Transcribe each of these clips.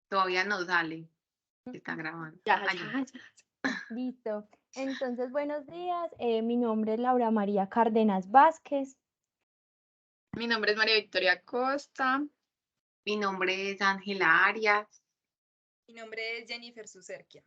Todavía no sale, está grabando. Ya, Ah, ya. ya, ya. Listo. Entonces, buenos días. Mi nombre es Laura María Cárdenas Vázquez. Mi nombre es María Victoria Costa. Mi nombre es Ángela Arias. Mi nombre es Jennifer Suserquia.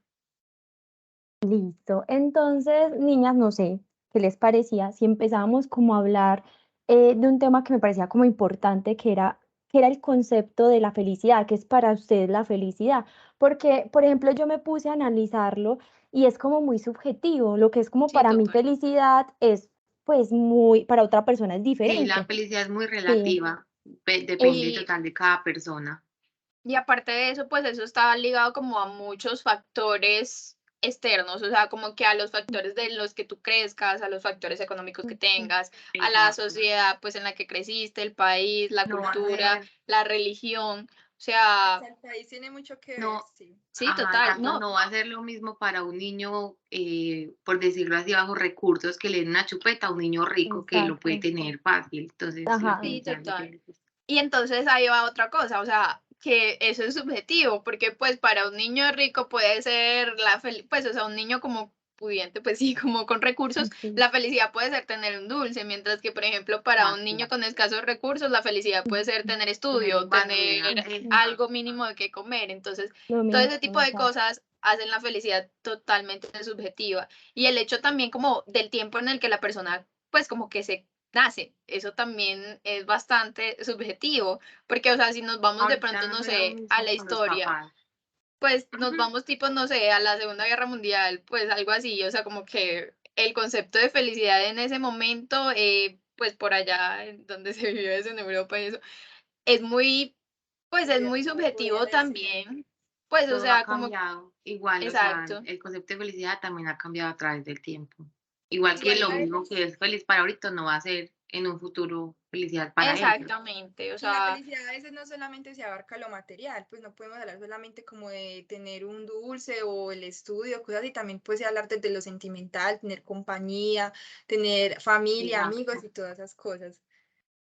Listo. Entonces, niñas, no sé qué les parecía si empezábamos como a hablar de un tema que me parecía como importante, que era el concepto de la felicidad, que es para ustedes la felicidad. Porque, por ejemplo, yo me puse a analizarlo y es como muy subjetivo. Lo que es como Sí, para mí total. felicidad es pues muy, para otra persona es Sí, la diferente. felicidad es muy Sí. relativa, depende Y, total de cada persona. y aparte de eso, pues eso está ligado como a muchos factores externos, o sea, como que a los factores de los que tú crezcas, a los factores económicos que Ujú. tengas, a la Exacto. sociedad pues en la que creciste, el país, la No va a cultura, ser, la religión, o sea, Hasta el país tiene mucho que ver, no, sí. sí, ajá, total, exacto, no, no va a ser lo mismo para un niño, por decirlo así, bajo recursos, que le den una chupeta a un niño rico que lo puede Exacto. tener fácil. Entonces, la Ajá. sí, felicidad es total. diferente. Y entonces ahí va otra cosa, o sea, que eso es subjetivo, porque pues para un niño rico puede ser pues, o sea, un niño como pudiente, pues sí, como con recursos, Sí. la felicidad puede ser tener un dulce, mientras que, por ejemplo, para un niño Exacto. con escasos recursos, la felicidad puede ser Ujú. tener Tener estudio, un vaso de tener exacto. algo mínimo de qué comer. Entonces, Lo todo mismo, ese tipo de exacto. cosas hacen la felicidad totalmente subjetiva. Y el hecho también como del tiempo en el que la persona, pues como que se nace, eso también es bastante subjetivo, porque, o sea, si nos vamos de Ahorita pronto, no no será lo sé, a mismo la con los historia, papás. pues nos Ujú. vamos tipo, no sé, a la Segunda Guerra Mundial, pues algo así, o sea, como que el concepto de felicidad en ese momento, pues por allá en donde se vivió eso en Europa y eso, es muy, pues es muy Podría subjetivo ser diferente. también, pues, o Todo ha sea, como, cambiado. Igual, o sea, exacto, el concepto de felicidad también ha cambiado a través del tiempo. Igual que Igual lo a mismo veces, que es feliz para ahorita no va a ser en un futuro felicidad para ellos. exactamente, o y la sea, felicidad a veces no solamente se abarca lo material, pues no podemos hablar solamente como de tener un dulce o el estudio, cosas así, también puede hablar desde lo sentimental, tener compañía, tener familia, amigos Exacto. y todas esas cosas.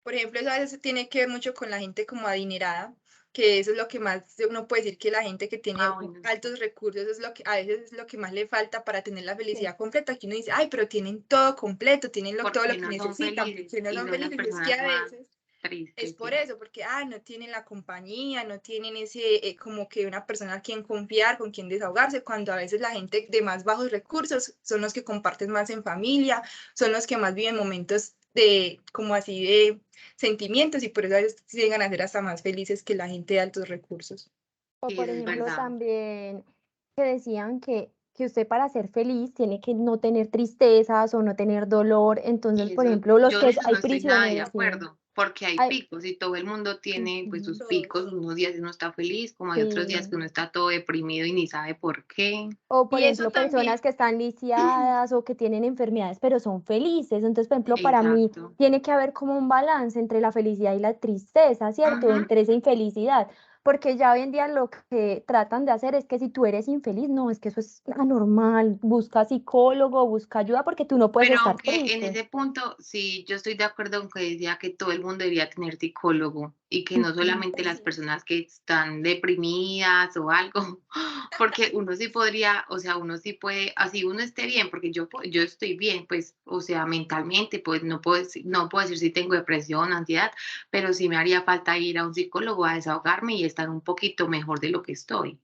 Por ejemplo, eso a veces tiene que ver mucho con la gente como adinerada, que eso es lo que más uno puede decir que la gente que tiene Ah, bueno, sí. altos recursos es lo que a veces es lo que más le falta para tener la Sí. felicidad completa. Que uno dice, ay, pero tienen todo completo, tienen todo lo Porque que no son necesitan, felices porque no y son son las felices. Es que personas a más veces es tristes, por sí. eso, porque no tienen la compañía, no tienen ese como que una persona a quien confiar, con quien desahogarse, cuando a veces la gente de más bajos recursos son los que comparten más en familia, son los que más viven momentos de como así de sentimientos y por eso a veces llegan a ser hasta más felices que la gente de altos recursos. O Sí, por eso es ejemplo, verdad. también que decían que usted para ser feliz tiene que no tener tristezas o no tener dolor. Entonces, Y por eso, ejemplo, los yo que en eso no hay estoy nada de prisioneros, sí. acuerdo, porque hay Hay, picos y todo el mundo tiene pues ujú, sus picos, Todos. unos días uno está feliz, como hay otros días sí. que uno está todo deprimido y ni sabe por qué. O por y eso ejemplo, personas también, que están lisiadas o que tienen enfermedades, pero son felices. Entonces, por ejemplo, para mí Exacto. tiene que haber como un balance entre la felicidad y la tristeza, ¿cierto? Ujú. Entre esa infelicidad. Porque ya hoy en día lo que tratan de hacer es que si tú eres infeliz, no, es que eso es anormal. Busca psicólogo, busca ayuda porque tú no puedes Pero estar aunque en triste. ese punto, sí, yo estoy de acuerdo con que decía que todo el mundo debería tener psicólogo y que no Ujú. solamente Pues las sí. personas que están deprimidas o algo, porque uno sí podría, o sea, uno sí puede, así uno esté bien, porque yo estoy bien, pues, o sea, mentalmente, pues no puedo decir si tengo depresión, ansiedad, pero sí me haría falta ir a un psicólogo a desahogarme y estar un poquito mejor de lo que estoy,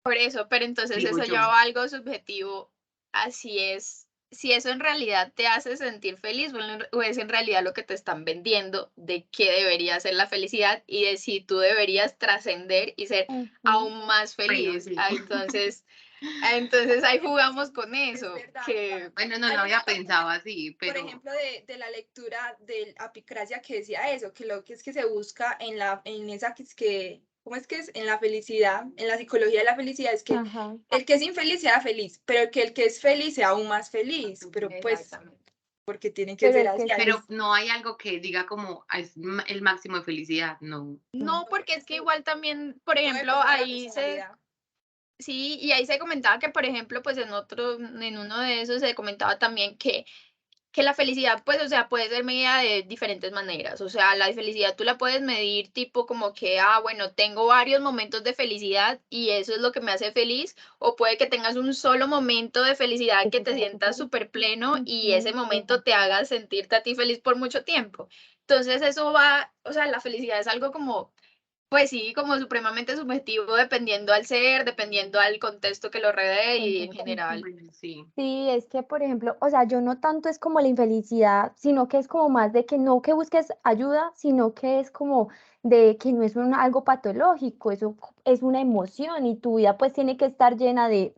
por eso, pero entonces digo eso yo. ya va a algo subjetivo, así es. Si eso en realidad te hace sentir feliz o es en realidad lo que te están vendiendo de qué debería ser la felicidad y de si tú deberías trascender y ser Ujú. aún más Bueno, feliz. sí. Entonces ahí jugamos con Es eso, verdad. que Bueno, no lo Hay una había parte pensado así, por pero ejemplo, de la lectura de Apicracia que decía eso, que lo que es que se busca en esa que es que, ¿cómo es que es? En la felicidad, en la psicología de la felicidad, es que Ajá. el que es infeliz sea feliz, pero que el que es feliz sea aún más feliz, pero pues, exactamente. porque tiene que Pero ser es así. que Hay pero sí, no hay algo que diga como el máximo de felicidad, no. no. No, porque es que igual también, por todo ejemplo, depende de la ahí se personalidad. sí, y ahí se comentaba que, por ejemplo, pues en uno de esos se comentaba también que que la felicidad, pues, o sea, puede ser medida de diferentes maneras. O sea, la felicidad tú la puedes medir tipo como que, bueno, tengo varios momentos de felicidad y eso es lo que me hace feliz. O puede que tengas un solo momento de felicidad que te sientas súper pleno y ese Ujú. momento te haga sentirte a ti feliz por mucho tiempo. Entonces eso va, o sea, la felicidad es algo como, pues sí, como supremamente subjetivo dependiendo al ser, dependiendo al contexto que lo rodee y en general. Bueno, sí. Sí, es que, por ejemplo, o sea, yo no tanto es como la infelicidad, sino que es como más de que no que busques ayuda, sino que es como de que no es algo patológico, eso es una emoción y tu vida pues tiene que estar llena de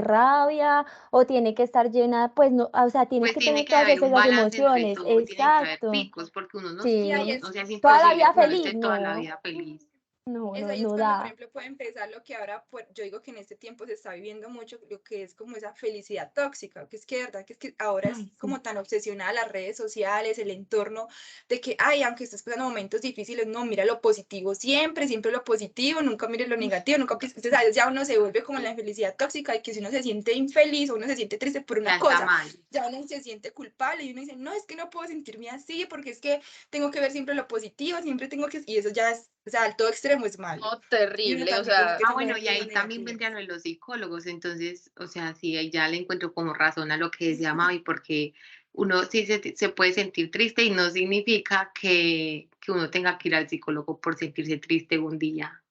rabia o tiene que estar llena, pues no, o sea, tienes Pues que tiene tener que todas haber un esas balance entre emociones, todo y tienen que haber exacto, picos, porque uno no, Y ahí sí, no, es o sea, es toda la imposible vida que uno feliz, esté toda la no, vida feliz. no, Eso no, ahí es no cuando, por da, ejemplo, puede empezar lo que ahora, yo digo que en este tiempo se está viviendo mucho, lo que es como esa felicidad tóxica, que es que, de verdad, que es que ahora es ay, sí, como tan obsesionada las redes sociales, el entorno, de que, ay, aunque estés pasando momentos difíciles, no, mira lo positivo siempre, siempre lo positivo, nunca mires lo negativo, nunca entonces a veces ya uno se vuelve como en la felicidad tóxica, y que si uno se siente infeliz o uno se siente triste por Ya una está cosa, mal. ya uno se siente culpable y uno dice, no, es que no puedo sentirme así, porque es que tengo que ver siempre lo positivo, siempre tengo que, y eso ya es, o sea, al todo extremo es malo. No, Y uno terrible, o también tiene sea, que Bueno, sacar y cosas ahí también negativas. vendrían lo de los psicólogos, entonces, o sea, sí, ahí ya le encuentro como razón a lo que decía Mavi, porque uno sí se puede sentir triste y no significa que uno tenga que ir al psicólogo por sentirse triste un día.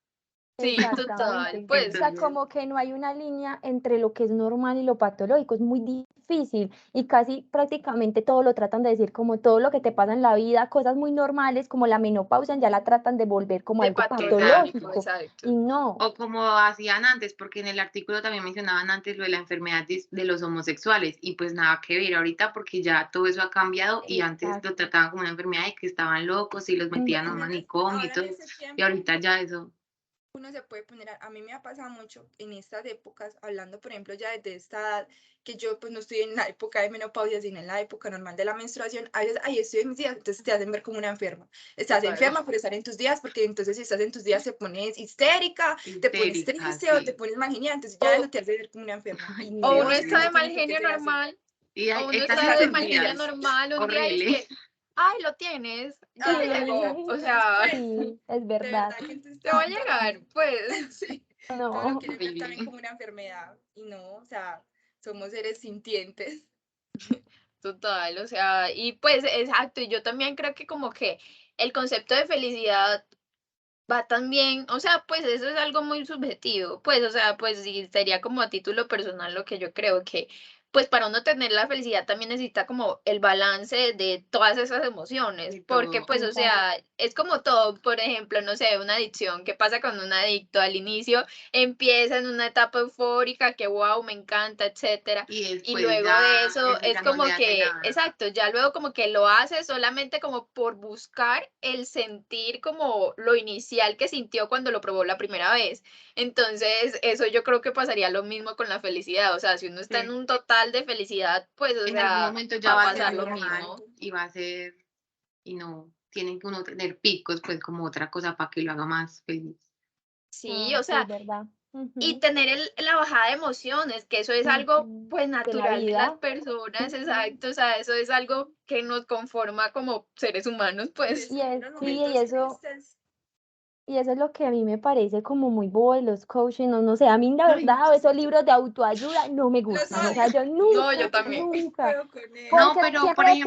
sí, total, exactamente. O pues sea, Entonces, como que no hay una línea entre lo que es normal y lo patológico, es muy difícil y casi prácticamente todo lo tratan de decir como todo lo que te pasa en la vida, cosas muy normales como la menopausia, ya la tratan de volver como de algo patológico, exacto. patológico exacto. y no, O como hacían antes, porque en el artículo también mencionaban antes lo de la enfermedad de los homosexuales, y pues nada que ver ahorita porque ya todo eso ha cambiado y antes lo exacto. trataban como una enfermedad de que estaban locos y los Mm, metían a un Apenas manicomio y ahora en todo, ese y tiempo ahorita ya eso, uno se puede poner, a mí me ha pasado mucho en estas épocas, hablando por ejemplo ya desde esta edad, que yo pues no estoy en la época de menopausia, sino en la época normal de la menstruación, a veces, ay, estoy en mis días, entonces te hacen ver como una enferma. Estás Total. enferma por estar en tus días, porque entonces si estás en tus días te pones histérica, te pones histérica, triste o te sí. pones mal genial, entonces ya eso O, te hace ver como una enferma. Y Ay, o qué no, uno es que está horrible. de no mal tiene por qué genio ser así. normal, Y o uno estás está en Estás de en tus mal tus genio días, días. normal un día y es horrible. que, ay, lo tienes, ya te llegó, sí, o Entonces, sea, pues, sí, es de verdad. verdad que entonces te va a todo lo llegar, pues, sí, todo lo No, quieren ver también Horrible. como una enfermedad y no, o sea, somos seres sintientes. total, o sea, y pues, exacto, y yo también creo que como que el concepto de felicidad va también, o sea, pues eso es algo muy subjetivo, pues, o sea, pues sí, sería como a título personal lo que yo creo que, pues para uno tener la felicidad también necesita como el balance de todas esas emociones, De porque todo. pues, o exacto. sea, es como todo, por ejemplo, no sé, una adicción, ¿qué pasa con un adicto? Al inicio empieza en una etapa eufórica, que wow, me encanta, etcétera, Y y después luego de ya, eso eso es ya no le como hace que, nada. exacto, ya luego como que lo hace solamente como por buscar el sentir como lo inicial que sintió cuando lo probó la primera vez. Entonces, eso yo creo que pasaría lo mismo con la felicidad. O sea, si uno está en Sí. un total de felicidad, pues, o En algún sea, momento va ya a va a Llega ser pasar a lo ser normal mismo. algo. y va a ser, y no, tienen que uno tener picos, pues como otra cosa para que lo haga más feliz. Sí, Ah, o sí, es sea, verdad. y Ujú, tener la bajada de emociones, que eso es algo ujú. pues De la natural de las vida. personas, Ujú. exacto, o sea, eso es algo que nos conforma como seres humanos, Sí, pues. Y sí, es, los sí, y momentos eso, tristes. y eso es lo que a mí me parece como muy bobo de los coaching, no, no sé, a mí la Ay, verdad esos libros de autoayuda no me Los gustan, o sea, odio. yo No, yo nunca, también. No nunca, puedo con él. no, porque siempre es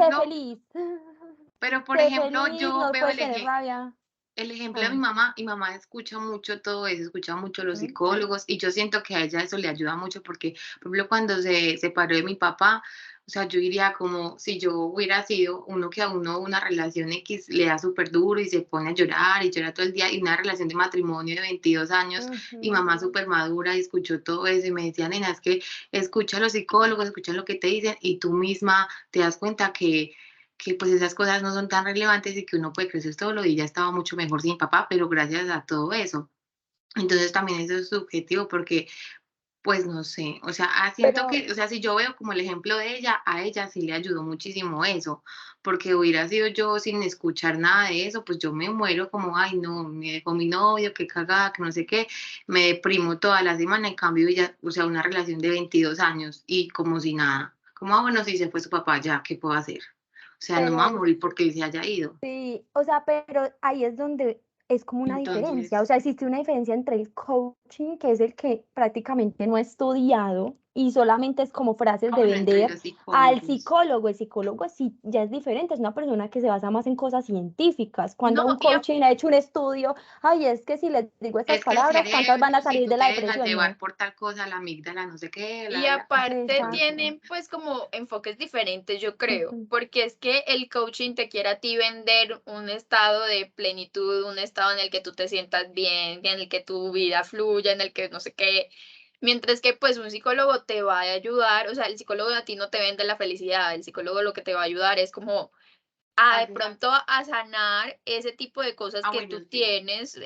pero por sé ejemplo, feliz, yo no veo puedes tener rabia. el ejemplo de Ah, mi mamá escucha mucho todo eso, escucha mucho los mm, psicólogos y yo siento que a ella eso le ayuda mucho porque, por ejemplo, cuando se separó de mi papá, o sea, yo diría como si yo hubiera sido uno que a uno una relación X le da súper duro y se pone a llorar y llora todo el día y una relación de matrimonio de 22 años y ujú. mamá súper madura y escuchó todo eso y me decía, nena, es que escucha a los psicólogos, escucha lo que te dicen y tú misma te das cuenta que pues esas cosas no son tan relevantes y que uno puede crecer solo y ya estaba mucho mejor sin papá, pero gracias a todo eso. Entonces también eso es subjetivo porque, pues no sé, o sea, siento Pero, que, o sea, si yo veo como el ejemplo de ella, a ella sí le ayudó muchísimo eso, porque hubiera sido yo sin escuchar nada de eso, pues yo me muero como, ay, no, me dejó mi novio, qué cagada, que no sé qué, me deprimo toda la semana, en cambio ella, o sea, una relación de 22 años y como si nada, Como, bueno, si se fue su papá, ya, ¿qué puedo hacer? O sea, no me va a Pero morir porque se haya ido. sí, o sea, pero ahí es donde es como una diferencia, o Entonces, sea, existe una diferencia entre el coaching, que es el que prácticamente no ha estudiado y solamente es como frases de bueno, entre vender, los al psicólogos. psicólogo. El psicólogo sí ya es diferente, es una persona que se basa más en cosas científicas. Cuando No, un coaching ha hecho un estudio, ay, es que si les digo estas Es que el palabras, ¿cuántas van a cerebro, si salir tú de te la dejas depresión? llevar No. por tal cosa, la amígdala, no sé qué, y la aparte todo eso. Exacto. tienen pues como enfoques diferentes, yo creo, Ujú. porque es que el coaching te quiere a ti vender un estado de plenitud, un estado en el que tú te sientas bien, en el que tu vida fluya, en el que no sé qué, mientras que pues un psicólogo te va a ayudar, o sea, el psicólogo a ti no te vende la felicidad, el psicólogo lo que te va a ayudar es como a de Así. pronto a sanar ese tipo de cosas Ah, que bueno, tú sí. tienes,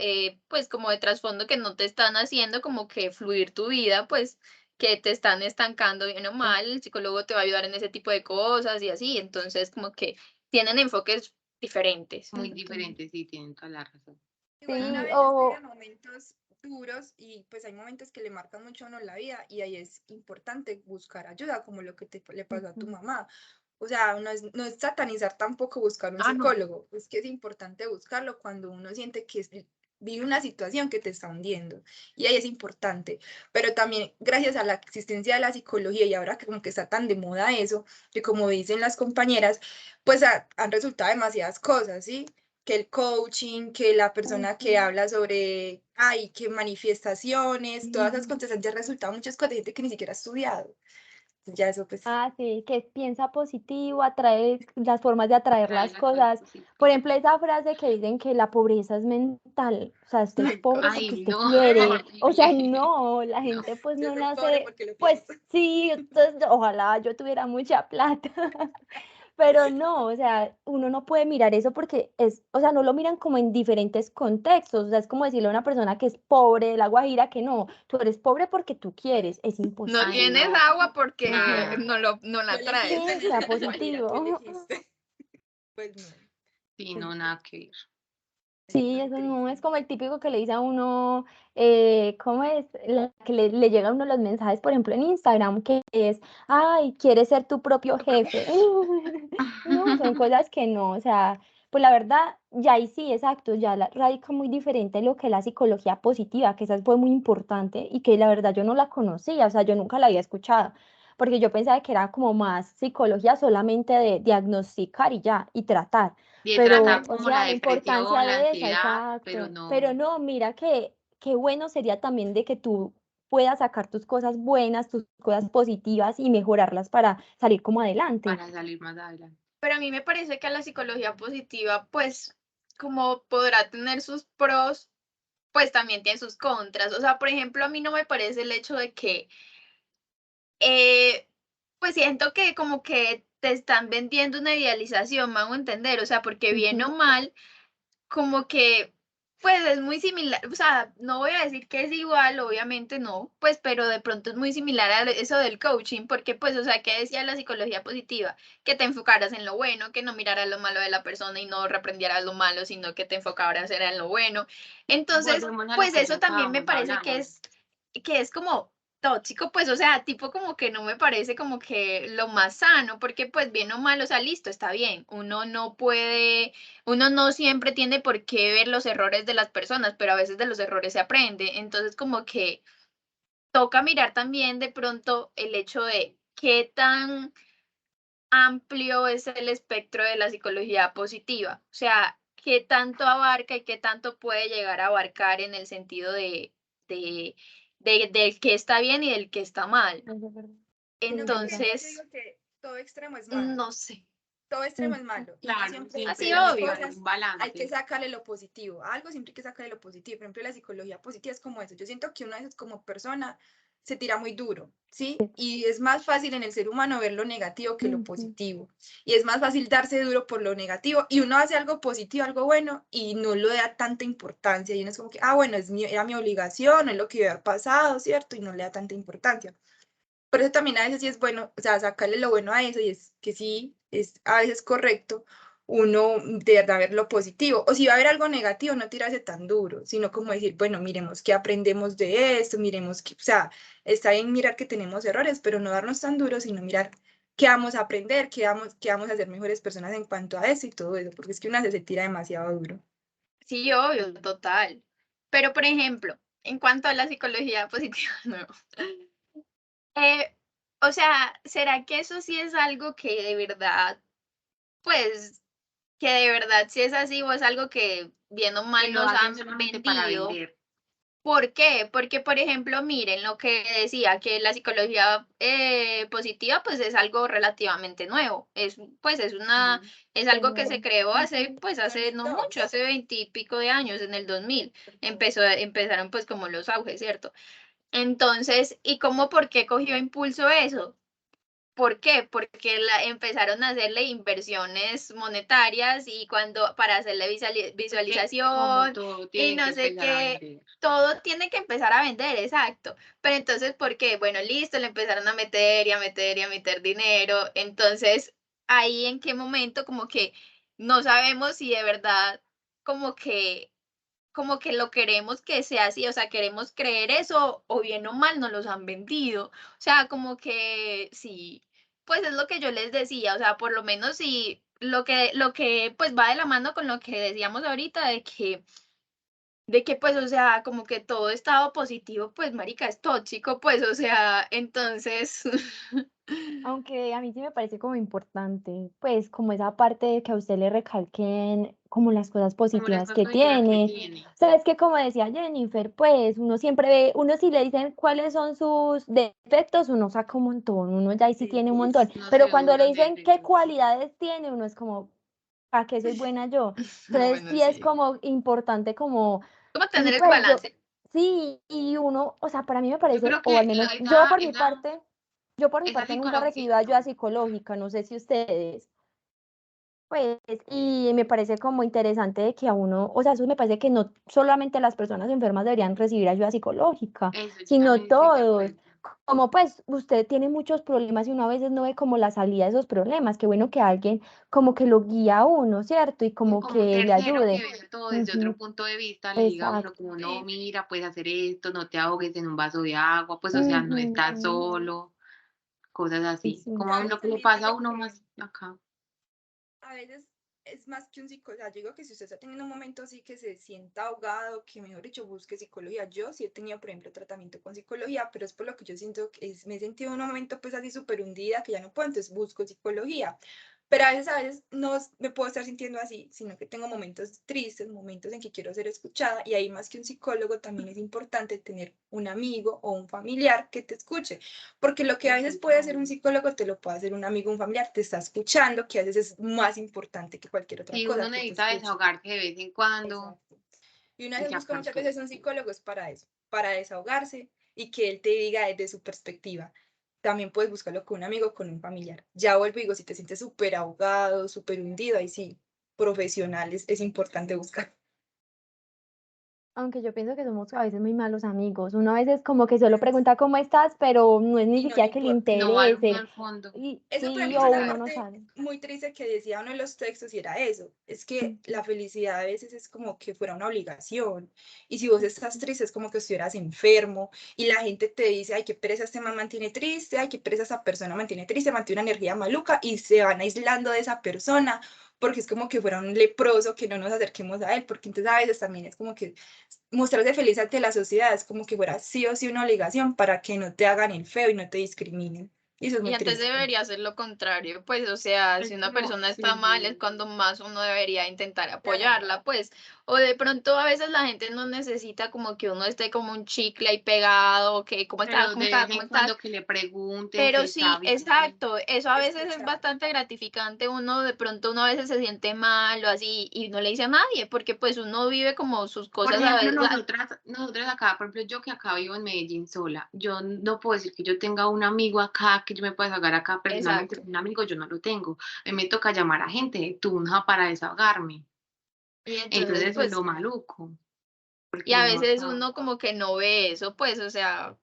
pues como de trasfondo que no te están haciendo como que fluir tu vida, pues que te están estancando bien o mal, el psicólogo te va a ayudar en ese tipo de cosas y así, entonces como que tienen enfoques diferentes. Muy Ujú. diferente, sí, tienen toda la razón. Igual una Sí, vez o llegan momentos duros y pues hay momentos que le marcan mucho a uno la vida y ahí es importante buscar ayuda, como lo que le pasó a tu ujú. mamá. O sea, no es satanizar tampoco buscar un Ah, no. psicólogo, es que es importante buscarlo cuando uno siente que vive una situación que te está hundiendo y ahí es importante. Pero también gracias a la existencia de la psicología y ahora que como que está tan de moda eso, que como dicen las compañeras, pues han resultado demasiadas cosas, ¿sí? Que el coaching, que la persona que Ujú. habla sobre, ay, que manifestaciones, todas esas Ujú. cosas han ya resultado muchas cosas de gente que ni siquiera ha estudiado. Ya eso pues, Ah, sí, que piensa positivo, atrae las formas de atraer Trae las las cosas cosas. Por positivas. ejemplo, esa frase que dicen que la pobreza es mental, o sea, usted es ay, pobre porque Ay, usted no, quiere, o sea, horrible. no, la No, gente pues yo no soy pobre nace, porque lo pues pienso. sí, entonces, ojalá yo tuviera mucha plata, pero no, o sea, uno no puede mirar eso porque es, o sea, no lo miran como en diferentes contextos, o sea, es como decirle a una persona que es pobre de La Guajira que no, tú eres pobre porque tú quieres, es No ay, imposible. tienes no, agua porque nada. no Tú la traes. elegiste Sí, en sea ese Guajira, tú positivo. elegiste. Pues no, Sí, no, nada que ver. es Sí, tan eso no es triste. como el típico que le dice a uno, ¿cómo es? Que le llega a uno los mensajes, por ejemplo, en Instagram, que es, ay, quieres ser tu propio Tu propio jefe. No, son cosas que no, o sea, pues la verdad, ya ahí sí, exacto, ya radica muy diferente lo que es la psicología positiva, que esa fue muy importante y que la verdad yo no la conocía, o sea, yo nunca la había escuchado, porque yo pensaba que era como más psicología solamente de diagnosticar y ya, y tratar. Y de Pero, tratar o como la sea, la importancia depresión, la de esa, ansiedad, pero exacto. Pero no no, mira que qué bueno sería también de que tú puedas sacar tus cosas buenas, tus cosas positivas y mejorarlas para salir como adelante. para salir más adelante. Pero a mí me parece que la psicología positiva, pues, como podrá tener sus pros, pues también tiene sus contras. O sea, por ejemplo, a mí no me parece el hecho de que, pues siento que como que te están vendiendo una idealización, me hago entender, o sea, porque bien o Ujú, mal, como que, pues es muy similar, o sea, no voy a decir que es igual, obviamente no, pues, pero de pronto es muy similar a eso del coaching, porque pues, o sea, ¿qué decía la psicología positiva? Que te enfocaras en lo bueno, que no miraras lo malo de la persona y no reprendieras lo malo, sino que te enfocaras en lo bueno. Entonces, Volvemos a lo pues que ya eso también me estábamos parece hablando. que es como tóxico, pues, o sea, tipo como que no me parece como que lo más sano, porque pues bien o mal, o sea, listo, está bien, uno no siempre tiene por qué ver los errores de las personas, pero a veces de los errores se aprende. Entonces, como que toca mirar también de pronto el hecho de qué tan amplio es el espectro de la psicología positiva. O sea, qué tanto abarca y qué tanto puede llegar a abarcar en el sentido de, del que está bien y del que está mal. eso es verdad. Sí, No, es porque verdad. yo Entonces, digo que todo extremo es malo. no sé. Todo extremo es Ujú. malo y no Claro, siempre Así, siempre las tiene que haber obvio. cosas un hay que balance. sacarle lo positivo. A algo siempre hay que sacarle lo positivo. Por ejemplo, la psicología positiva es como eso. Yo siento que uno a veces como persona se tira muy duro, ¿sí? Y es más fácil en el ser humano ver lo negativo que lo Ujú. positivo. Y es más fácil darse duro por lo negativo y uno hace algo positivo, algo bueno y no le da tanta importancia. Y uno es como que, ah, bueno, era mi obligación, es lo que había pasado, ¿cierto? Y no le da tanta importancia. Por eso también a veces sí es bueno, o sea, sacarle lo bueno a eso y es que sí, es a veces correcto uno de verdad ver lo positivo. O si va a haber algo negativo, no tirarse tan duro, sino como decir, bueno, miremos qué aprendemos de esto, miremos que, o sea, está bien mirar que tenemos errores, pero no darnos tan duros, sino mirar qué vamos a aprender, qué vamos a ser mejores personas en cuanto a eso y todo eso, porque es que una se tira demasiado duro. Sí, obvio, total. Pero, por ejemplo, en cuanto a la psicología positiva, no. Eh, o sea, ¿será que eso sí es algo que de verdad, pues, que de verdad sí es así o es algo que bien o Que mal lo nos hacen han solamente para vendido? vender. ¿Por qué? Porque, por ejemplo, miren lo que decía, que la psicología positiva, pues es algo relativamente nuevo. Pues Ujú. es algo que se Pero, creó hace, ujú, pues hace no mucho, 2002. hace 20 y pico de años, en el 2000. Empezaron pues como los auges, ¿cierto? Entonces, ¿y cómo, por qué cogió impulso eso? ¿Por qué? Porque empezaron a hacerle inversiones monetarias y cuando para hacerle Porque como visualización todo y tiene que no sé empezar a qué, vender. todo tiene que empezar a vender, exacto. Pero entonces, ¿por qué? Bueno, listo, le empezaron a meter y a meter y a meter dinero. Entonces, ahí en qué momento como que no sabemos si de verdad como que lo queremos que sea así, o sea, queremos creer eso o bien o mal nos los han vendido. O sea, como que sí, pues es lo que yo les decía, o sea, por lo menos si lo que pues va de la mano con lo que decíamos ahorita de que pues, o sea, como que todo estado positivo, pues marica, es tóxico, pues, o sea, entonces aunque a mí sí me parece como importante, pues como esa parte de que a usted le recalquen como las cosas Como las positivas cosas que positivas que tiene. tiene. Sabes que como decía Jennifer, pues uno siempre ve, uno si le dicen cuáles son sus defectos, uno saca un montón, uno ya ahí sí Sí. tiene un Uf, montón, No se pero cuando le doblan de dicen qué defectos. cualidades tiene, uno es como, ¿para qué soy buena yo? Entonces bueno, sí es sí. como importante como, Como y tener el pues yo, balance. sí, y uno, o sea, para mí me Yo parece, creo o al que menos yo por mi esa parte nunca psicología, recibí ayuda psicológica, no sé si ustedes, pues, y me parece como interesante de que a uno, o sea, eso me parece que no solamente las personas enfermas deberían recibir ayuda psicológica, eso yo sino también estoy de todos. acuerdo. Como pues usted tiene muchos problemas y uno a veces no ve como la salida de esos problemas, qué bueno que alguien como que lo guía a uno, ¿cierto? Y como Como un que le tercero que ayude. vea todo desde otro Ujú, punto de vista, le diga a uno exacto. como no, sí, mira, puedes hacer esto, no te ahogues en un vaso de agua, pues o sea, no estás Ujú, solo, cosas sí, así. sí. Como a a uno veces que le también pasa a digo uno que más acá. a veces es más que un psicólogo, o sea, yo digo que si usted está teniendo un momento así que se sienta ahogado, que mejor dicho busque psicología. Yo sí he tenido, por ejemplo, tratamiento con psicología, pero es por lo que yo siento que me he sentido en un momento pues así súper hundida, que ya no puedo, entonces busco psicología. Pero a veces no me puedo estar sintiendo así, sino que tengo momentos tristes, momentos en que quiero ser escuchada y ahí más que un psicólogo también es importante tener un amigo o un familiar que te escuche. Porque lo que a veces Eso puede hacer un también. psicólogo, te lo puede hacer un amigo, un familiar, te está escuchando, que a veces es más importante que cualquier otra Si cosa, uno que te necesita escuche. desahogarse de vez en cuando, Exacto. Y una y vez busca sacar muchas todo. veces un psicólogo es para eso, para desahogarse y que él te diga desde su perspectiva. También puedes buscarlo con un amigo, con un familiar. Ya vuelvo y digo, si te sientes súper ahogado, súper hundido, ahí sí, profesionales es importante buscar. Aunque yo pienso que somos a veces muy malos amigos. Uno a veces como que solo pregunta cómo estás, pero no es ni Y no le siquiera que le importa. No va uno interese. al fondo. Y Eso para sí, mí o fue la uno no parte sabe. muy triste que decía uno de los textos y era eso, es que la Ujú, felicidad a veces es como que fuera una obligación y si vos estás ujú. triste es como que estuvieras enfermo y la gente te dice, ay, qué pereza este man mantiene triste, ay, qué pereza esa persona mantiene triste, mantiene una energía maluca y se van aislando de esa persona porque es como que fuera un leproso que no nos acerquemos a él, porque entonces a veces también es como que mostrarse feliz ante la sociedad es como que fuera sí o sí una obligación para que no te hagan el feo y no te discriminen. Y eso es Y muy antes triste. debería ser lo contrario, pues, o sea, si Es una como, persona está mal es sí. cuando más uno debería intentar Claro. apoyarla, pues, o de pronto a veces la gente no necesita como que uno esté como un chicle ahí pegado, ok, ¿cómo estás? Pero ¿Cómo de estás? vez ¿Cómo en estás? cuando que le pregunten si Pero está sí, bien. exacto, eso a veces es Escuchar. bastante gratificante, uno de pronto uno a veces se siente mal o así y no le dice a nadie, porque pues uno vive como sus Por cosas a ejemplo, veces. nosotras acá, por ejemplo, yo que acá vivo en Medellín sola, yo no puedo decir que yo tenga un amigo acá, que yo me pueda desahogar acá personalmente, Exacto. un amigo yo no lo tengo. A mí me toca llamar a gente de Tunja para desahogarme. Y Entonces entonces eso es pues, lo maluco, y porque a uno veces acá, uno como que no ve eso, pues, o sea,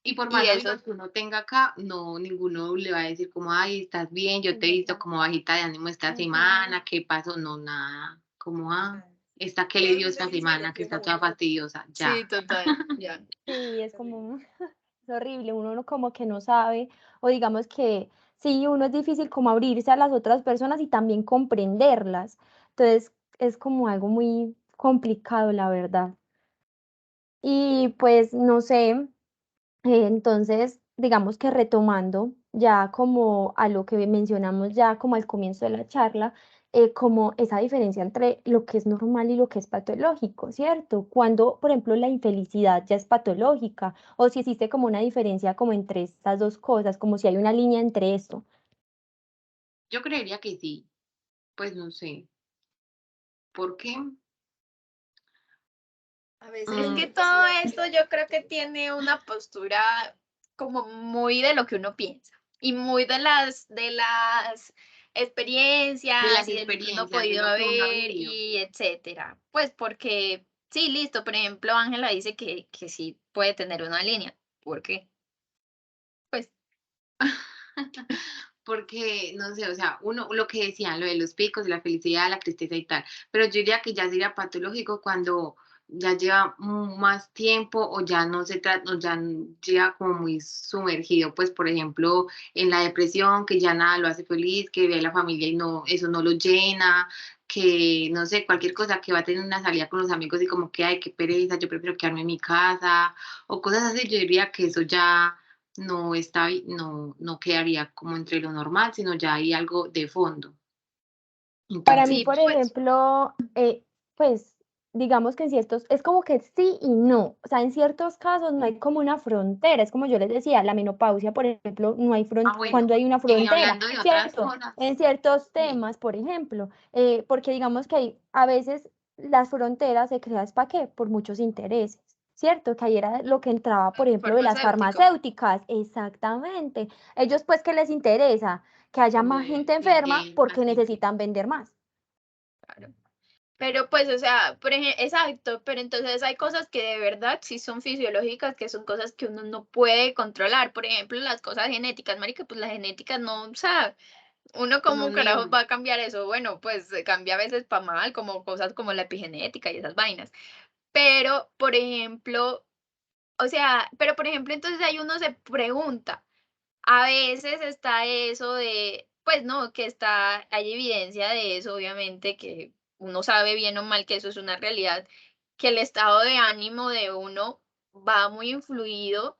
y por y más eso. amigos que uno tenga acá, no, ninguno le va a decir como, ay, estás bien, yo Es te he visto verdad. como bajita de ánimo esta Ujú, semana, ¿qué pasó? No, nada, como, Nada. esta que le Todo el dio mundo esta dice que se semana, que refleja está a toda uno. fastidiosa, Sí, ya. total, ya. sí, es Terrible. como, es horrible, uno no como que no sabe, o digamos que sí, uno es difícil como abrirse a las otras personas y también comprenderlas. Entonces, es como algo muy complicado, la verdad. Y pues, no sé, entonces, digamos que retomando ya como a lo que mencionamos ya como al comienzo de la charla, como esa diferencia entre lo que es normal y lo que es patológico, ¿cierto? Cuando, por ejemplo, la infelicidad ya es patológica, o si existe como una diferencia como entre estas dos cosas, como si hay una línea entre esto. Yo creería que sí, pues no sé, ¿por qué? A veces Es la que Mm, todo felicidad esto yo creo que tiene una postura como muy de lo que uno piensa y muy de las de experiencias las y de lo que uno ha experiencias, de podido lo que uno ha ver vivido. y etcétera. Pues porque, sí, listo, por ejemplo, Ángela dice que sí puede tener una línea. ¿Por qué? Pues Porque, no sé, o sea, uno, lo que decían, lo de los picos, la felicidad, la tristeza y tal, pero yo diría que ya sería patológico cuando ya lleva más tiempo o ya no se trata, o ya lleva como muy sumergido, pues, por ejemplo, en la depresión, que ya nada lo hace feliz, que ve a la familia y no, eso no lo llena, que, no sé, cualquier cosa, que va a tener una salida con los amigos y como que, ay, qué pereza, yo prefiero quedarme en mi casa, o cosas así, yo diría que eso ya no está, no quedaría como entre lo normal, sino ya hay algo de fondo. Para mí, Entonces, sí, por pues ejemplo, pues digamos que en ciertos, es como que sí y no, o sea, en ciertos casos no hay como una frontera, es como yo les decía, la menopausia, por ejemplo, no hay bueno, cuando hay una frontera, hablando de otras ¿cierto? cosas, En ciertos sí, temas, por ejemplo, porque digamos que hay, a veces las fronteras se crean, ¿para qué? Por muchos intereses. ¿Cierto? Que ahí era lo que entraba, por ejemplo, de las farmacéutico. farmacéuticas, exactamente. Ellos pues, ¿qué les interesa? Que haya como más gente decir enferma que porque así. necesitan vender más. Claro. Pero pues, o sea, por ejemplo, exacto, pero entonces hay cosas que de verdad sí son fisiológicas, que son cosas que uno no puede controlar. Por ejemplo, las cosas genéticas, marica, pues la genética no, o sea, uno Como como un carajo niño. va a cambiar eso. Bueno, pues cambia a veces para mal, como cosas como la epigenética y esas vainas. Pero, por ejemplo, o sea, pero por ejemplo, entonces ahí uno se pregunta, a veces está eso de, pues no, que está, hay evidencia de eso, obviamente, que uno sabe bien o mal que eso es una realidad, que el estado de ánimo de uno va muy influido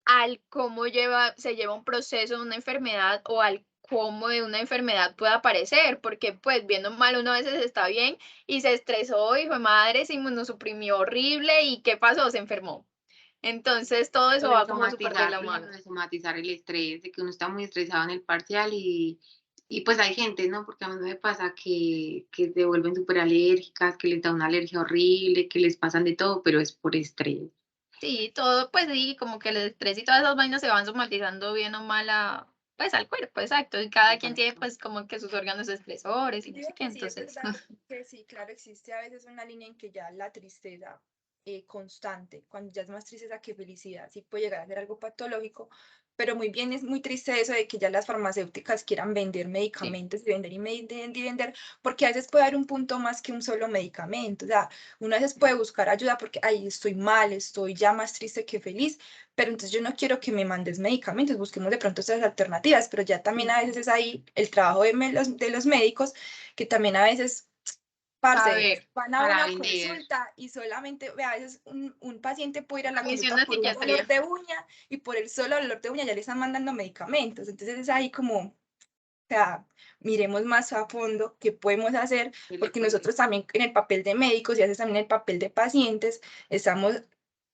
al cómo se lleva un proceso de una enfermedad o al cómo de una enfermedad puede aparecer, porque pues viendo mal uno a veces está bien y se estresó y fue madre, se inmunosuprimió horrible y ¿qué pasó? Se enfermó. Entonces todo O eso de va como súper de somatizar, la por ejemplo, mano. de somatizar el estrés, de que uno está muy estresado en el parcial y pues hay gente, ¿no? Porque a mí me pasa que se vuelven súper alérgicas, que les da una alergia horrible, que les pasan de todo, pero es por estrés. Sí, todo, pues sí, como que el estrés y todas esas vainas se van somatizando bien o mal pues al cuerpo, exacto. Y cada quien tiene Exacto. pues como que sus órganos estresores y Yo no sé digo qué, que sí, es entonces. verdad que sí, claro, existe a veces una línea en que ya la tristeza constante, cuando ya es más tristeza que felicidad, sí puede llegar a ser algo patológico, pero muy bien, es muy triste eso de que ya las farmacéuticas quieran vender Sí, medicamentos y vender y vender, porque a veces puede haber un punto más que un solo medicamento, o sea, uno a veces puede buscar ayuda porque, ay, estoy mal, estoy ya más triste que feliz, pero entonces yo no quiero que me mandes medicamentos, busquemos de pronto esas alternativas, pero ya también a veces es ahí el trabajo de los médicos, que también a veces, parce, saber, van a Para una vender. consulta y solamente, ve, a veces un paciente puede ir a la misión consulta de por un dolor psiquiatría. de uña y por el solo dolor de uña ya le están mandando medicamentos, entonces es ahí como, o sea, miremos más a fondo qué podemos hacer, ¿Qué le porque puede? nosotros también en el papel de médicos y a veces también en el papel de pacientes estamos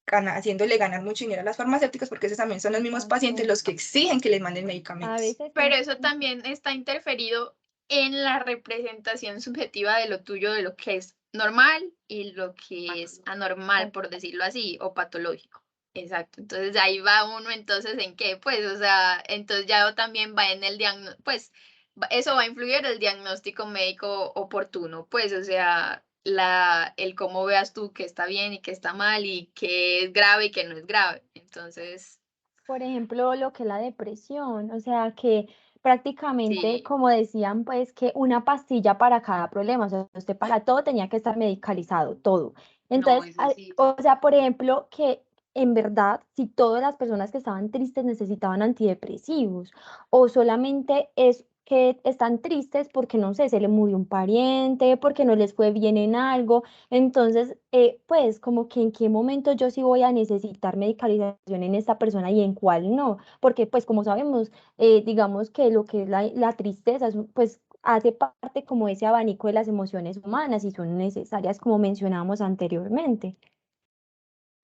haciéndole ganar mucho dinero a las farmacéuticas porque esos también son los mismos pacientes Exacto. los que exigen que les manden A medicamentos. veces Pero eso también está interferido en la representación subjetiva de lo tuyo, de lo que es normal y lo que es Patológico. anormal, por decirlo así, o patológico. Exacto. Entonces ahí va uno entonces en qué, pues, o sea, entonces ya también va en el diagnóstico, pues, eso va a influir en el diagnóstico médico oportuno, pues, o sea, el cómo veas tú que está bien y que está mal y que es grave y que no es grave. Entonces, por ejemplo, lo que es la depresión, o sea, que prácticamente, sí, como decían, pues que una pastilla para cada problema, o sea, usted para todo tenía que estar medicalizado, todo. No, Entonces, eso sí, o sea, por ejemplo, que en verdad si todas las personas que estaban tristes necesitaban antidepresivos o solamente es que están tristes porque, no sé, se le murió un pariente, porque no les fue bien en algo. Entonces, pues como que en qué momento yo sí voy a necesitar medicalización en esta persona y en cuál no, porque pues como sabemos, digamos que lo que es la tristeza, pues hace parte como ese abanico de las emociones humanas y son necesarias como mencionábamos anteriormente.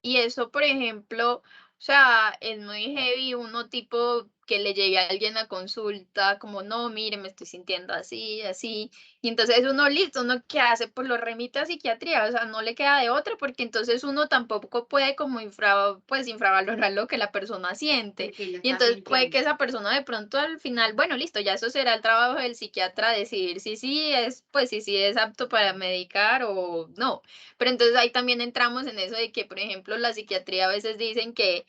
Y eso, por ejemplo, o sea, es muy heavy uno tipo que le llegue a alguien a consulta, como no, mire, me estoy sintiendo así, así. Y entonces uno listo, uno qué hace, pues lo remite a psiquiatría, o sea, no le queda de otra, porque entonces uno tampoco puede como pues infravalorar lo que la persona siente. Porque ella Y está entonces puede que sintiendo. esa persona de pronto al final, bueno, listo, ya eso será el trabajo del psiquiatra decidir si sí es, pues si sí es apto para medicar o no. Pero entonces ahí también entramos en eso de que, por ejemplo, la psiquiatría a veces dicen que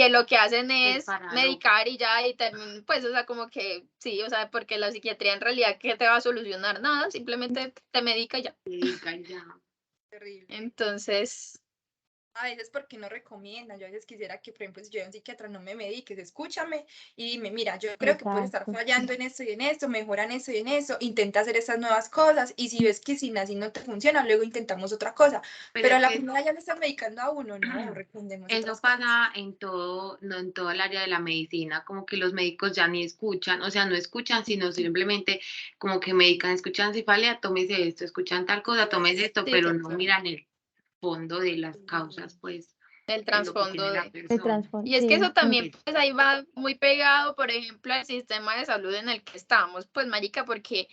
lo que hacen Es es para lo medicar y ya, y pues, o sea, como que sí, o sea, porque la psiquiatría en realidad, ¿qué te va a solucionar? Nada, simplemente te medica y ya. que diga y ya. Terrible. Entonces, A veces porque no recomiendan, yo a veces quisiera que, por ejemplo, si yo voy a un psiquiatra no me mediques, escúchame y dime, mira, yo creo que puedes estar Exacto. fallando en esto y en esto, mejora en esto y en eso, intenta hacer esas nuevas cosas y si ves que sin así no te funciona, luego intentamos otra cosa, Pero pero a es la que primera ya le están medicando a uno, no, recomendemos eso otras cosas. pasa en todo, no en todo el área de la medicina, como que los médicos ya ni escuchan, o sea, no escuchan, sino simplemente como que medican, escuchan cefalea, tómese esto, escuchan tal cosa, tómese esto, sí, pero no total, miran el fondo de las causas, Sí, pues, el de lo que trasfondo tiene la de... De persona. transform, Y es que sí. eso también, pues ahí va muy pegado, por ejemplo, al sistema de salud en el que estamos, pues, marica, porque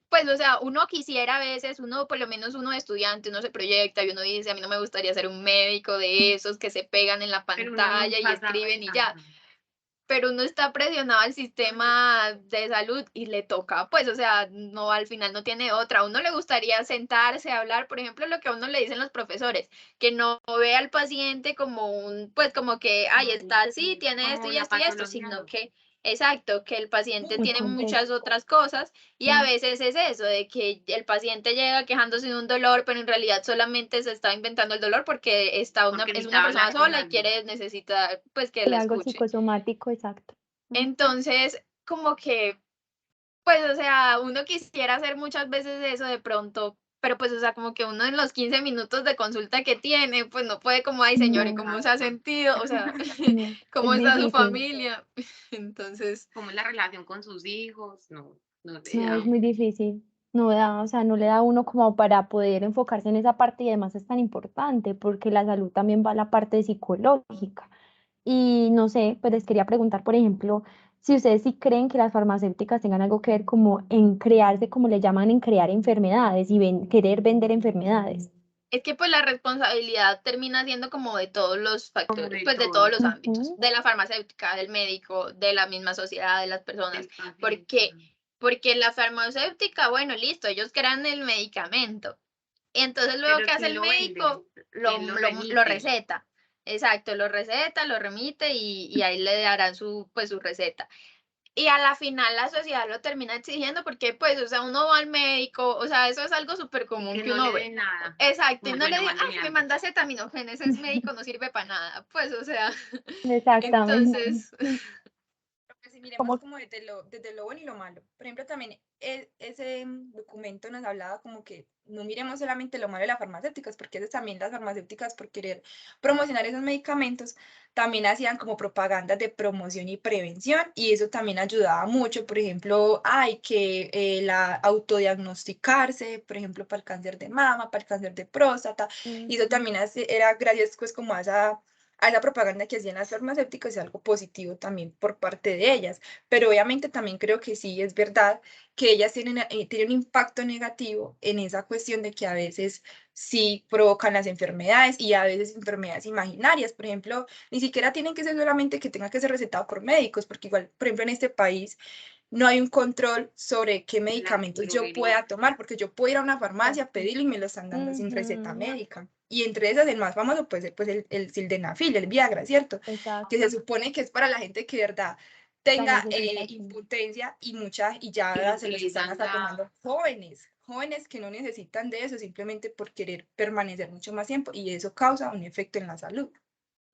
pues, o sea, uno quisiera a veces, uno, por lo menos uno estudiante, uno se proyecta y uno dice, a mí no me gustaría ser un médico de esos que se pegan en la Pero uno pantalla y nunca escriben sabe, y ya, ajá, pero uno está presionado al sistema de salud y le toca, pues, o sea, no, al final no tiene otra. A uno le gustaría sentarse, hablar, por ejemplo, lo que a uno le dicen los profesores, que no ve al paciente como un, pues, como que, ay, está así, tiene como la esto y esto, patología, sino no. que, exacto, que el paciente El tiene muchas contexto. otras cosas y a Mm. veces es eso, de que el paciente llega quejándose de un dolor, pero en realidad solamente se está inventando el dolor porque Porque es una necesitaba persona hablar con sola y alguien. necesita, pues, que Sí, la algo escuche. psicosomático, exacto. Mm. Entonces, como que, pues, o sea, uno quisiera hacer muchas veces eso de pronto, pero pues, o sea, como que uno en los 15 minutos de consulta que tiene, pues no puede como, ay, señor, ¿y No, cómo se ha Exacto. sentido? O sea, no, ¿cómo es está su difícil. familia? Entonces, ¿Cómo es la relación con sus hijos? No, no le No, es da. muy difícil. No da, o sea, no le da a uno como para poder enfocarse en esa parte y además es tan importante porque la salud también va a la parte psicológica. Y no sé, pues les quería preguntar, por ejemplo, si ustedes sí creen que las farmacéuticas tengan algo que ver como en crearse, como le llaman, en crear enfermedades y querer vender enfermedades. es que pues la responsabilidad termina siendo como de todos los Como factores, de pues de todos todo, los ámbitos, Ujú. de la farmacéutica, del médico, de la misma sociedad, de las personas, del paciente. porque porque la farmacéutica, bueno, listo, ellos crean el medicamento. Y entonces luego, Pero ¿qué hace ¿quién el lo vende? médico? ¿Quién lo Lo remite? receta. Exacto, lo receta, lo remite y ahí le darán su, pues, su receta. Y a la final la sociedad lo termina exigiendo porque, pues, o sea, uno va al médico, o sea, eso es algo súper Y común que que no le uno dé ve. nada. Exacto, y Como, no le bueno, diga, mándeme ay, me algo. manda acetaminofén, ese es médico, no sirve para nada. Pues, o sea, Exactamente. entonces, Pues si miremos Como, como desde lo bueno y lo malo. Por ejemplo, también ese documento nos hablaba como que no miremos solamente lo malo de las farmacéuticas, porque esas también las farmacéuticas por querer promocionar esos medicamentos, también hacían como propaganda de promoción y prevención y eso también ayudaba mucho. Por ejemplo, hay que la autodiagnosticarse, por ejemplo, para el cáncer de mama, para el cáncer de próstata, y eso ujú. también era gracias pues como a esa propaganda que hacían las farmacéuticas es algo positivo también por parte de ellas, pero obviamente también creo que sí es verdad que ellas tienen un impacto negativo en esa cuestión de que a veces sí provocan las enfermedades y a veces enfermedades imaginarias, por ejemplo, ni siquiera tienen que ser solamente que tenga que ser recetado por médicos, porque igual, por ejemplo, en este país no hay un control sobre qué De las medicamentos yo droguerías. pueda tomar, porque yo puedo ir a una farmacia, Exacto. pedirlo y me lo están dando sin receta Ujú. médica. Y entre esas, el más famoso puede ser pues, el sildenafil, el Viagra, ¿cierto? Que se Exacto. supone que es para la gente que de verdad La tenga necesita, sí. impotencia y Y lo ya se los están utilizan hasta ya. tomando jóvenes que no necesitan de eso simplemente por querer permanecer mucho más tiempo y eso causa un efecto en la salud.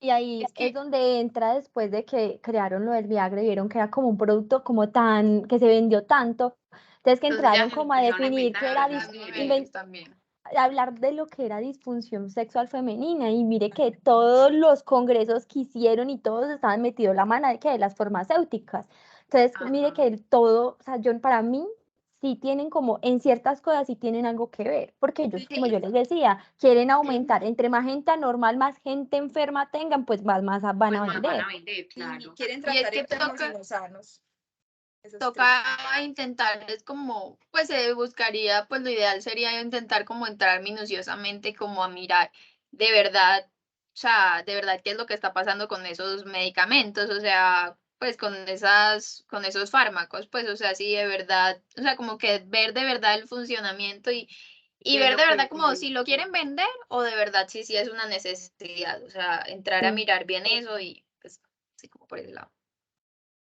Y ahí Es es que donde entra después de que crearon lo del Viagra y vieron que era como un producto como tan, que se vendió tanto. Entonces que Entonces ya entraron se lo como a empezaron a definir inventar que a era las las mujeres. mujeres también. hablar de lo que era disfunción sexual femenina y mire que todos los congresos que hicieron y todos estaban metidos la mano de que de las farmacéuticas. Entonces, mire Ajá. que todo, o sea, yo para mí sí tienen como en ciertas cosas sí tienen algo que ver, porque ellos, Sí, como yo les decía, quieren aumentar, entre más gente anormal, más gente enferma tengan, pues más van Pues a más van vender. a vender, sí, claro. quieren Y es tratar que enfermos y toca, no sanos, esos tres. toca intentar, es como, pues se buscaría, pues lo ideal sería intentar como entrar minuciosamente como a mirar de verdad, o sea, de verdad qué es lo que está pasando con esos medicamentos, o sea, pues con esos fármacos, pues, o sea, sí de verdad, o sea, como que ver de verdad el funcionamiento y ¿Qué es ver lo de verdad que como si sí? lo quieren vender o de verdad sí es una necesidad, o sea, entrar a Sí. mirar bien eso y pues, sí, como por ese lado.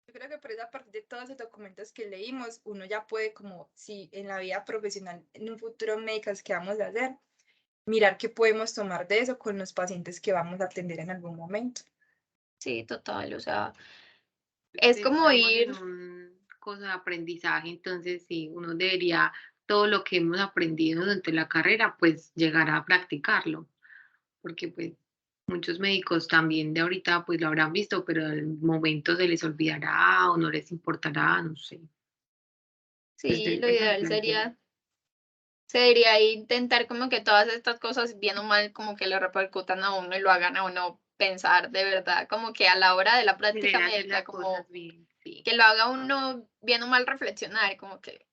Yo creo que por eso, a partir de todos esos documentos que leímos, uno ya puede, como si en la vida profesional, en un futuro médicas que vamos a hacer, mirar qué podemos tomar de eso con los pacientes que vamos a atender en algún momento. Sí, total, o sea, Pues es como estamos en ir, un cosa de aprendizaje, entonces sí, uno debería, todo lo que hemos aprendido durante la carrera, pues llegar a practicarlo, porque pues muchos médicos también de ahorita pues lo habrán visto, pero al momento se les olvidará o no les importará, no sé. sí, lo Ese es el ideal punto. sería intentar como que todas estas cosas, bien o mal, como que le repercutan a uno y lo hagan a uno pensar de verdad, como que a la hora de la práctica Querer hacer médica, las cosas como bien, sí. que lo haga uno bien o mal reflexionar, como que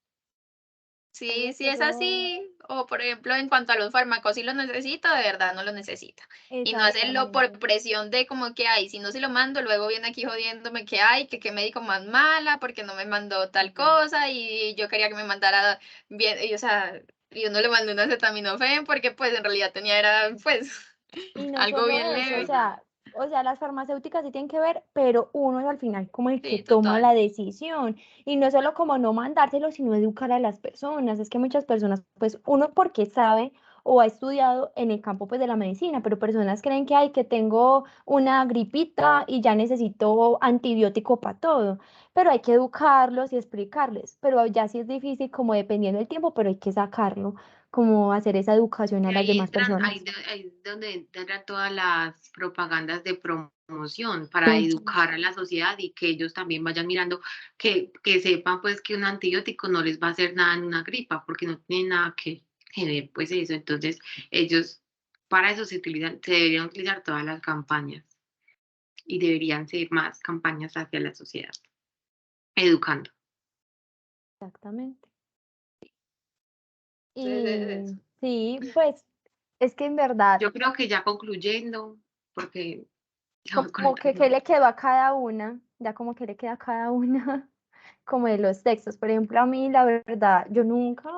sí, Algo sí que es yo, así, o por ejemplo, en cuanto a los fármacos, si lo necesita, de verdad no lo necesita. Y no hacerlo por exactamente. presión de como que, ay, si no se lo mando, luego viene aquí jodiéndome que, ay, que qué médico más mala, porque no me mandó tal Ujú. cosa, y yo quería que me mandara bien, y o sea, y uno le mandó un acetaminofén, porque pues en realidad tenía, era pues, Y no algo solo bien eso, leve. o sea, las farmacéuticas sí tienen que ver, pero uno es al final como el que Sí, toma total. la decisión. Y no es solo como no mandárselo, sino educar a las personas. Es que muchas personas, pues uno porque sabe o ha estudiado en el campo pues de la medicina, pero personas creen que hay que tengo una gripita y ya necesito antibiótico para todo. Pero hay que educarlos y explicarles. Pero ya sí es difícil como dependiendo del tiempo, pero hay que sacarlo, como hacer esa educación a Que las ahí demás entran, personas. ahí es donde entran todas las propagandas de promoción para Sí. educar a la sociedad y que ellos también vayan mirando, que sepan pues que un antibiótico no les va a hacer nada en una gripa, porque no tiene nada que ver pues eso. Entonces, ellos para eso se utilizan, se deberían utilizar todas las campañas y deberían ser más campañas hacia la sociedad, educando. Exactamente. Entonces es eso. Y sí, pues es que en verdad, Yo creo que ya concluyendo, porque ya voy con el como que qué reloj. le quedó a cada una, ya como que le queda a cada una, como de los textos. Por ejemplo, a mí, la verdad, yo nunca,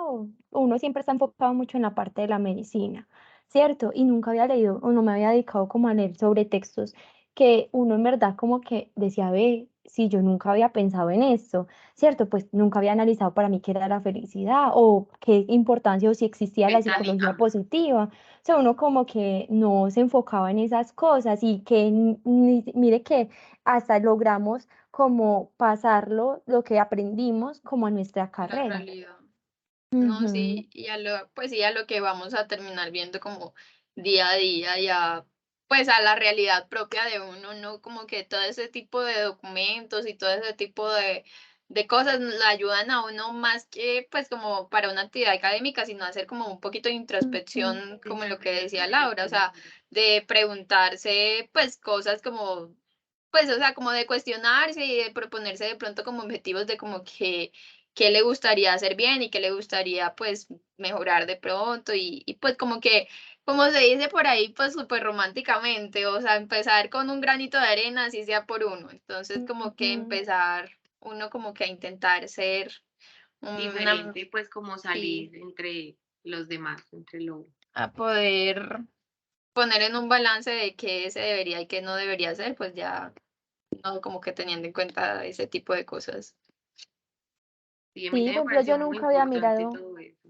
uno siempre está enfocado mucho en la parte de la medicina, ¿cierto? Y nunca había leído, o no me había dedicado como a leer sobre textos que uno en verdad como que decía, ve, si yo nunca había pensado en esto, ¿cierto? Pues nunca había analizado para mí qué era la felicidad o qué importancia o si existía la psicología Mentalidad. positiva. O sea, uno como que no se enfocaba en esas cosas y que mire que hasta logramos como pasarlo, lo que aprendimos, como a nuestra La carrera. realidad. No, Ujú. sí, y a lo, pues sí, a lo que vamos a terminar viendo como día a día, ya, pues a la realidad propia de uno, ¿no? Como que todo ese tipo de documentos y todo ese tipo de cosas le ayudan a uno más que, pues como para una actividad académica, sino hacer como un poquito de Ujú. introspección, como lo que decía Exactamente, Laura, o sea, de preguntarse, pues cosas como, pues, o sea, como de cuestionarse y de proponerse de pronto como objetivos de como que qué le gustaría hacer bien y qué le gustaría, pues, mejorar de pronto y, pues, como que, como se dice por ahí, pues, súper románticamente, o sea, empezar con un granito de arena, así sea por uno. Entonces, como que Ujú. empezar uno como que a intentar ser una diferente, pues como sí, salir entre los demás, entre lo a poder poner en un balance de qué se debería y qué no debería hacer, pues, ya no como que teniendo en cuenta ese tipo de cosas. sí, a mí Sí, también por me ejemplo, pareció yo muy nunca había importante mirado, todo eso.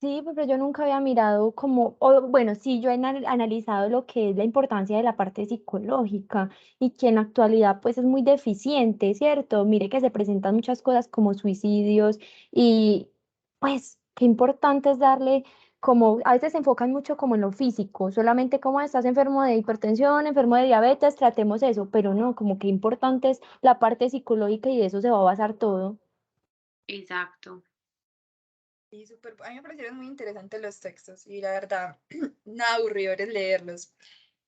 Sí, pero yo nunca había mirado como, o bueno, sí, yo he analizado lo que es la importancia de la parte psicológica y que en la actualidad pues es muy deficiente, ¿cierto? Mire que se presentan muchas cosas como suicidios y pues qué importante es darle como, a veces se enfocan mucho como en lo físico, solamente como estás enfermo de hipertensión, enfermo de diabetes, tratemos eso, pero no, como que importante es la parte psicológica y de eso se va a basar todo. Exacto. Y súper, a mí me parecieron muy interesantes los textos y la verdad, nada aburridores leerlos.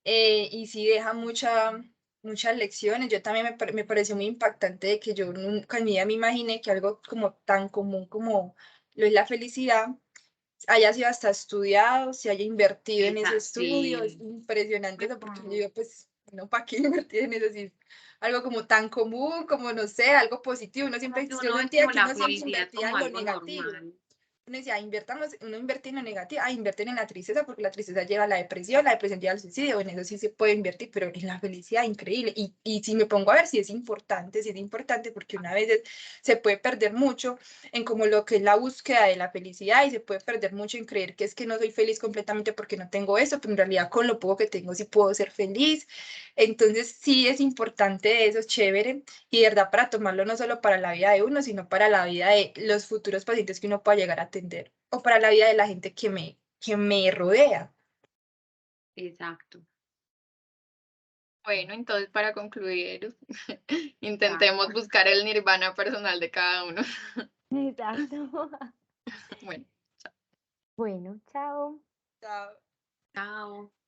Y sí deja muchas lecciones. Yo también me pareció muy impactante de que yo nunca en mi vida me imaginé que algo como tan común como lo es la felicidad haya sido hasta estudiado, se haya invertido en ese estudio. Es Sí. impresionante eso porque yo Ujú. digo, pues, no, ¿para qué invertir en eso? Si es algo como tan común, como no sé, algo positivo. Uno Como siempre, que yo uno ve sentía como que la uno siempre felicidad invertía como en lo algo negativo. normal. Uno decía, uno invierte en lo negativo, invierten en la tristeza porque la tristeza lleva a la depresión lleva al suicidio, en eso sí se puede invertir, pero en la felicidad, increíble. Y si me pongo a ver, si es importante porque una vez se puede perder mucho en como lo que es la búsqueda de la felicidad y se puede perder mucho en creer que es que no soy feliz completamente porque no tengo eso, pero en realidad con lo poco que tengo sí puedo ser feliz. Entonces sí es importante eso, es chévere y de verdad para tomarlo no solo para la vida de uno, sino para la vida de los futuros pacientes que uno pueda llegar a atender o para la vida de la gente que me rodea. Exacto. Bueno, entonces para concluir, intentemos Exacto. buscar el nirvana personal de cada uno. Exacto. Bueno. Bueno, chao. Chao. Chao.